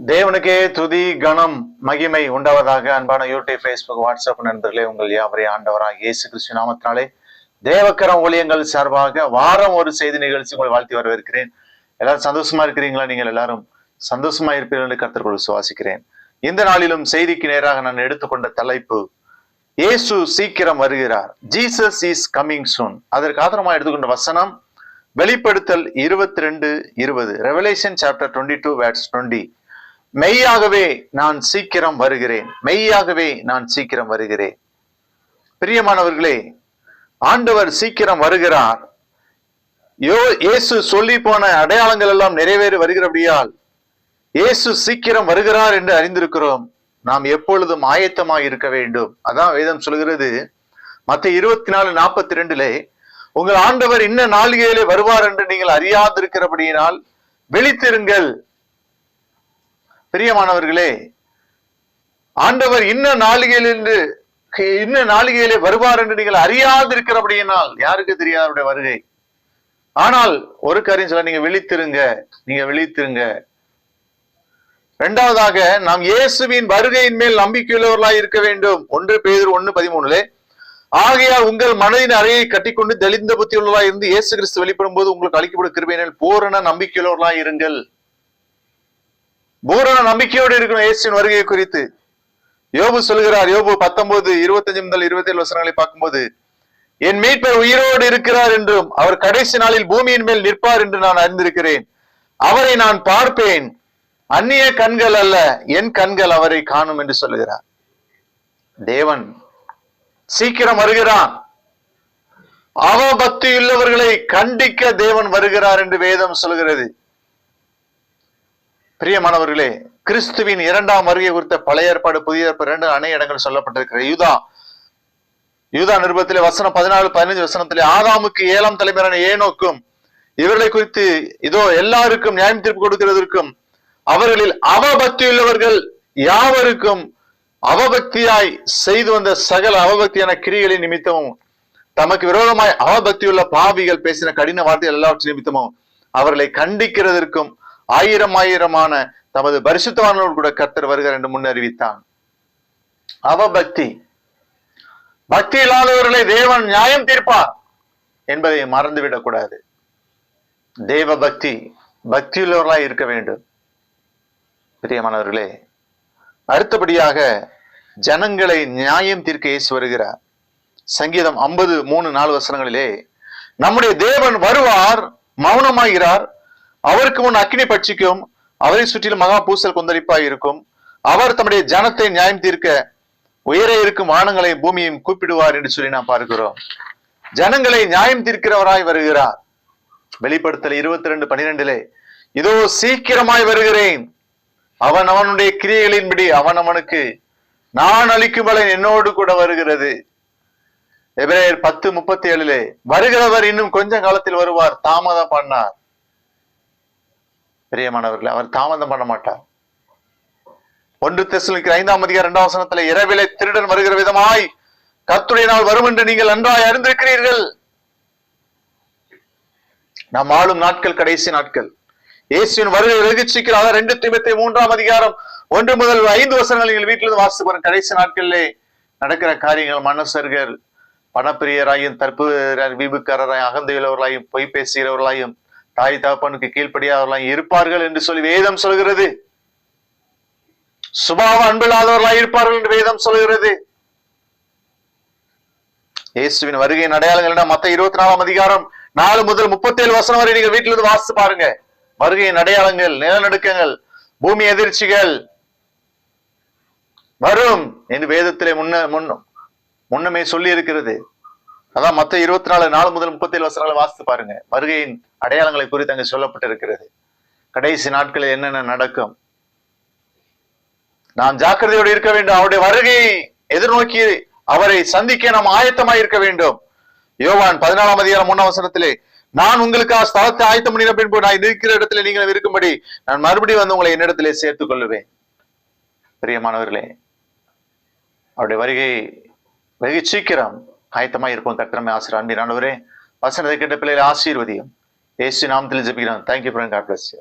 தேவனுக்கே துதி கணம் மகிமை உண்டாவதாக. அன்பான யூடியூப், ஃபேஸ்புக், வாட்ஸ்அப் நண்பர்களே, உங்கள் யாவரே ஆண்டவராக இயேசு கிறிஸ்து நாமத்தினாலே தேவக்கரம் ஊழியங்கள் சார்பாக வாரம் ஒரு செய்தி நிகழ்ச்சி உங்களை வாழ்த்தி வரவேற்கிறேன். எல்லாரும் சந்தோஷமா இருக்கிறீங்களா? நீங்கள் எல்லாரும் சந்தோஷமா இருப்பீர்கள் என்று கர்த்தருக்குள் விசுவாசிக்கிறேன். இந்த நாளிலும் செய்திக்கு நேராக நான் எடுத்துக்கொண்ட தலைப்பு, இயேசு சீக்கிரம் வருகிறார். Jesus is coming soon. அதற்கு ஆதாரமாக எடுத்துக்கொண்ட வசனம் வெளிப்படுத்தல் 22:20, ரெவலேஷன் சாப்டர் 22 verse 20. மெய்யாகவே நான் சீக்கிரம் வருகிறேன், மெய்யாகவே நான் சீக்கிரம் வருகிறேன். பிரியமானவர்களே, ஆண்டவர் சீக்கிரம் வருகிறார். இயேசு சொல்லி போன அடையாளங்கள் எல்லாம் நிறைவேறி வருகிறபடியால் இயேசு சீக்கிரம் வருகிறார் என்று அறிந்திருக்கிறோம். நாம் எப்பொழுதும் ஆயத்தமாக இருக்க வேண்டும். அதான் வேதம் சொல்கிறது மத்தேயு 24:42, உங்கள் ஆண்டவர் இன்ன நாளிகையிலே வருவார் என்று நீங்கள் அறியாதிருக்கிறபடியினால் விழித்திருங்கள். பிரியமானவர்களே, ஆண்டவர் இன்ன நாளிகையிலே வருவார் என்று நீங்கள் அறியாதிருக்கிறபடியினால், யாருக்கு தெரியாது அவருடைய வருகை? ஆனால் ஒரு காரியம் சொல்ல, நீங்க விழித்திருங்க, நீங்க விழித்திருங்க. இரண்டாவதாக, நாம் இயேசுவின் வருகையின் மேல் நம்பிக்கையுள்ளவர்களாய் இருக்க வேண்டும். 1 பேதுரு 1:13, ஆகையால் உங்கள் மனதின் அறையை கட்டிக்கொண்டு தெளிந்த புத்தி உள்ளவர்களாய் இருந்து இயேசு கிறிஸ்து வெளிப்படும் போது உங்களுக்கு அளிக்கப்படும் கிருபையினால் பூரண நம்பிக்கையுள்ளவர்களாய் இருங்கள். பூரண நம்பிக்கையோடு இருக்கணும் இயேசுவின் வருகையை குறித்து. யோபு சொல்கிறார், யோபு 19:25-27 வசனங்களை பார்க்கும்போது, என் மீட்பர் உயிரோடு இருக்கிறார் என்றும் அவர் கடைசி நாளில் பூமியின் மேல் நிற்பார் என்று நான் அறிந்திருக்கிறேன். அவரை நான் பார்ப்பேன், அந்நிய கண்கள் அல்ல, என் கண்கள் அவரை காணும் என்று சொல்லுகிறார். தேவன் சீக்கிரம் வருகிறான். அவபக்தியுள்ளவர்களை கண்டிக்க தேவன் வருகிறார் என்று வேதம் சொல்கிறது. பிரியமானவர்களே, கிறிஸ்துவின் 2ஆம் வருகை குறித்த பழைய ஏற்பாடு, புதிய ஏற்பாடு 2 அநேக இடங்கள் சொல்லப்பட்டிருக்கிற யூதா நிருபத்திலே வசனம் 14-15 வசனத்திலே, ஆதாமுக்கு 7ஆம் தலைமுறையான ஏனோக்கும் இவர்களை குறித்து இதோ எல்லாருக்கும் நியாயம் தீர்ப்பு கொடுக்கிறதற்கும் அவர்களில் அவபக்தியுள்ளவர்கள் யாவருக்கும் அவபக்தியாய் செய்து வந்த சகல அவபக்தியான கிரிகளின் நிமித்தமும் தமக்கு விரோதமாய் அவபக்தியுள்ள பாவிகள் பேசின கடின வார்த்தைகள் எல்லாவற்றின் நிமித்தமும் அவர்களை கண்டிக்கிறதற்கும் ஆயிரமான தமது பரிசுத்தவான்களோடு கூட கர்த்தர் வருகிறார் என்று முன் அறிவித்தான். அவபக்தி, பக்தி இல்லாதவர்களை தேவன் நியாயம் தீர்ப்பார் என்பதை மறந்துவிடக் கூடாது. தேவ பக்தி, பக்தியுள்ளவர்களாய் இருக்க வேண்டும். பிரியமானவர்களே, அடுத்தபடியாக ஜனங்களை நியாயம் தீர்க்க இயேசு வருகிறார். சங்கீதம் 50:3-4 வசனங்களிலே, நம்முடைய தேவன் வருவார், மௌனமாகிறார், அவருக்கு முன் அக்கினி பட்சிக்கும், அவரை சுற்றிலும் மகா பூசல் கொந்தளிப்பாய் இருக்கும். அவர் தம்முடைய ஜனத்தை நியாயம் தீர்க்க உயரே இருக்கும் வானங்களை பூமியையும் கூப்பிடுவார் என்று சொல்லி நாம் பார்க்கிறோம். ஜனங்களை நியாயம் தீர்க்கிறவராய் வருகிறார். வெளிப்படுத்தல் 22:12, இதோ சீக்கிரமாய் வருகிறேன், அவன் அவனுடைய கிரியைகளின்படி அவனுக்கு நான் அளிக்கும் பலன் என்னோடு கூட வருகிறது. எபிரேயர் 10:37, வருகிறவர் இன்னும் கொஞ்ச காலத்தில் வருவார், தாமதம் பண்ணார். பிரியமானவர்களே, அவர் தாமதம் பண்ண மாட்டார். 1 தெசலோனிக்கேயர் 5ஆம் அதிகாரம் 2ஆம் வசனத்திலே, இரவிலே திருடன் வருகிற விதமாய் கர்த்தருடைய நாள் வரும் என்று நீங்கள் நன்றாய் அறிந்திருக்கிறீர்கள். நாம் ஆளும் நாட்கள் கடைசி நாட்கள். இயேசுவின் வருகை வெகு சீக்கிரம். 2 தீமோத்தேயு 3ஆம் அதிகாரம் 1 முதல் 5 வசனங்கள் நீங்கள் வீட்டிலிருந்து வாசித்து பாருங்க. கடைசி நாட்களிலே நடக்கிற காரியங்கள், மனசர்கள் பணப்பிரியராயும் விபுக்காரராயும் அகந்தையுள்ளவர்களாயும் பொய் பேசுகிறவர்களாயும் தாய் தகப்பனுக்கு கீழ்ப்படியாதவர்களாயும் இருப்பார்கள் என்று சொல்லி வேதம் சொல்கிறது. சுபாவ அன்பில்லாதவர்களாய் இருப்பார்கள் என்று வேதம் சொல்கிறது. இயேசுவின் வருகையின் அடையாளங்கள் மத்தேயு 24ஆம் அதிகாரம் 4 முதல் 37 வசனம் வரை நீங்க வீட்டிலிருந்து வாசித்து பாருங்க. வருகையின் அடையாளங்கள், நிலநடுக்கங்கள், பூமி எதிர்ச்சிகள் வரும் என்று வேதத்திலே முன்னமே சொல்லி இருக்கிறது. அதான் மத்தேயு 24:4 முதல் 37 வசனங்களை வாசித்து பாருங்க. வருகையின் அடையாளங்களை குறித்து அங்கு சொல்லப்பட்டிருக்கிறது. கடைசி நாட்களில் என்னென்ன நடக்கும், நாம் ஜாக்கிரதையோடு இருக்க வேண்டும். அவருடைய வருகையை எதிர்நோக்கி அவரை சந்திக்க நாம் ஆயத்தமாய் இருக்க வேண்டும். யோவான் 14ஆம் அதிகாரம் 3ஆம் வசனத்திலே, நான் உங்களுக்காக ஸ்தலத்தை ஆயத்தம் பண்ணின பின்பு நான் இருக்கிற இடத்துல நீங்கள் இருக்கும்படி நான் மறுபடியும் வந்து உங்களை என்னிடத்திலே சேர்த்துக் கொள்ளுவேன். பிரியமானவர்களே, அவருடைய வருகை வெகு சீக்கிரம். ஆயத்தமாய் இருப்போம். கர்த்தர் ஆசீர்வதிப்பார். அன்பின் ஆண்டவரே, வசனத்தை கேட்ட பிள்ளைகளை ஆசீர்வதியும். இயேசு நாமத்தில் ஜெபிக்கிறோம். Thank you, friend. God bless you.